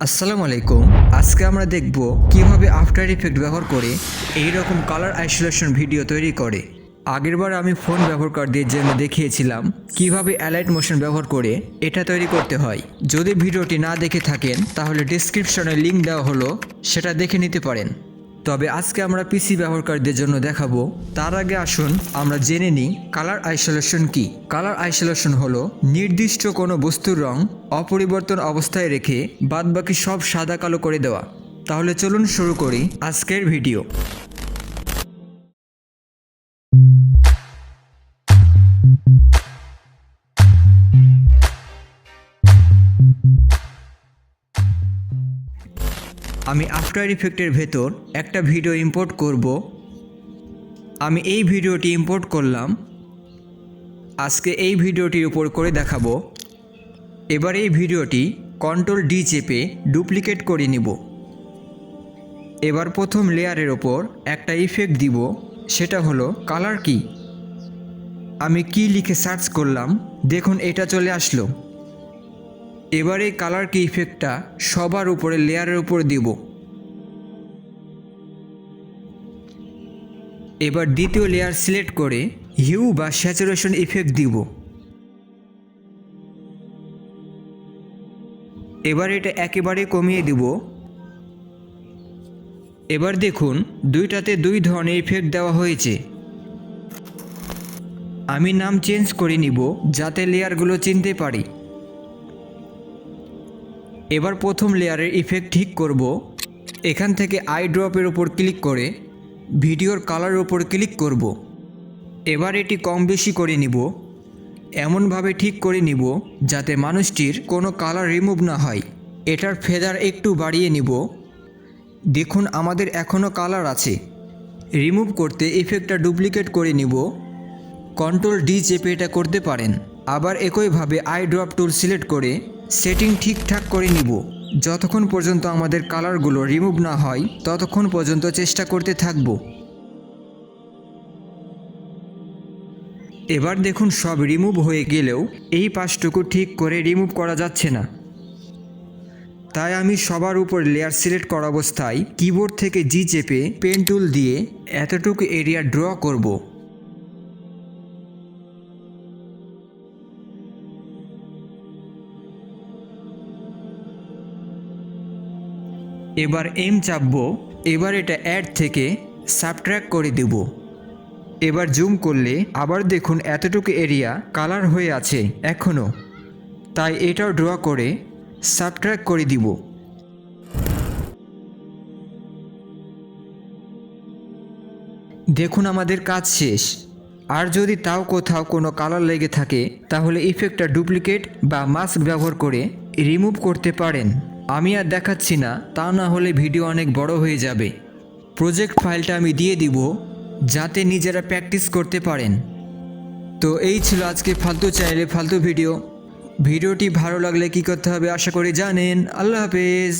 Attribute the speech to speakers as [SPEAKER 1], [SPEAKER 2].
[SPEAKER 1] আসসালামু আলাইকুম। আজকে আমরা দেখব কিভাবে আফটার ইফেক্ট ব্যবহার করে এই রকম কালার আইসোলেশন ভিডিও তৈরি করে। আগেরবার আমি ফোন ব্যবহারকারদের জন্য দেখিয়েছিলাম কিভাবে অ্যালাইট মোশন ব্যবহার করে এটা তৈরি করতে হয়। যদি ভিডিওটি না দেখে থাকেন তাহলে ডেসক্রিপশনে লিংক দেওয়া হলো, সেটা দেখে নিতে পারেন। তবে আজকে আমরা পিসি ব্যবহারকারীদের জন্য দেখাবো। তার আগে আসুন আমরা জেনে নিই কালার আইসোলেশন কি। কালার আইসোলেশন হলো নির্দিষ্ট কোনো বস্তুর রং অপরিবর্তন অবস্থায় রেখে বাদবাকি সব সাদা কালো করে দেওয়া। তাহলে চলুন শুরু করি আজকের ভিডিও। আমি আফটার ইফেক্টের ভেতর একটা ভিডিও ইম্পোর্ট করব। আমি এই ভিডিওটি ইম্পোর্ট করলাম। আজকে এই ভিডিওটির উপর করে দেখাবো। এবার এই ভিডিওটি Ctrl+D চেপে ডুপ্লিকেট করে নিব। এবার প্রথম লেয়ারের ওপর একটা ইফেক্ট দিব, সেটা হলো কালার কি। আমি কি লিখে সার্চ করলাম, দেখুন এটা চলে আসলো। এবার এই কালার কি ইফেক্টটা সবার উপরে লেয়ারের উপর দিব। এবার দ্বিতীয় লেয়ার সিলেক্ট করে হিউ বা স্যাচুরেশন ইফেক্ট দিব। এবার এটা একেবারে কমিয়ে দিব। এবার দেখুন দুইটাতে দুই ধরনের ইফেক্ট দেওয়া হয়েছে। আমি নাম চেঞ্জ করে নিব যাতে লেয়ারগুলো চিনতে পারি। এবার প্রথম লেয়ারের ইফেক্ট ঠিক করব। এখান থেকে আই ড্রপের উপর ক্লিক করে ভিডিওর কালারের উপর ক্লিক করব। এবার এটি কম বেশি করে নিব, এমনভাবে ঠিক করে নিব যাতে মানুষটির কোনো কালার রিমুভ না হয়। এটার ফেদার একটু বাড়িয়ে নিব। দেখুন আমাদের এখনও কালার আছে। রিমুভ করতে ইফেক্টটা ডুপ্লিকেট করে নিব। Ctrl+D চেপে এটা করতে পারেন। আবার একইভাবে আই ড্রপ টুল সিলেক্ট করে সেটিং ঠিকঠাক করে নিব। যতক্ষণ পর্যন্ত আমাদের কালারগুলো রিমুভ না হয় ততক্ষণ পর্যন্ত চেষ্টা করতে থাকব। এবার দেখুন সব রিমুভ হয়ে গেলেও এই পাশটুকু ঠিক করে রিমুভ করা যাচ্ছে না। তাই আমি সবার উপর লেয়ার সিলেক্ট করা অবস্থায় কিবোর্ড থেকে জি চেপে পেন টুল দিয়ে এতটুকু এরিয়া ড্র করব। এবার এম চাপবো। এবার এটা অ্যাড থেকে সাবট্র্যাক্ট করে দেব। এবার জুম করলে আবার দেখুন এতটুকু এরিয়া কালার হয়ে আছে এখনও, তাই এটাও ড্র করে সাবট্র্যাক্ট করে দিব। দেখুন আমাদের কাজ শেষ। আর যদি তাও কোথাও কোনো কালার লেগে থাকে তাহলে ইফেক্টটা ডুপ্লিকেট বা মাস্ক ব্যবহার করে রিমুভ করতে পারেন। আমি আর দেখাচ্ছি না, তা না হলে ভিডিও অনেক বড় হয়ে যাবে। প্রজেক্ট ফাইলটা আমি দিয়ে দিব যাতে নিজেরা প্র্যাকটিস করতে পারেন। তো এই ছিল আজকে ফালতু চ্যানেলে ফালতু ভিডিওটি ভালো লাগলে কী করতে হবে আশা করি জানেন। আল্লাহ হাফেজ।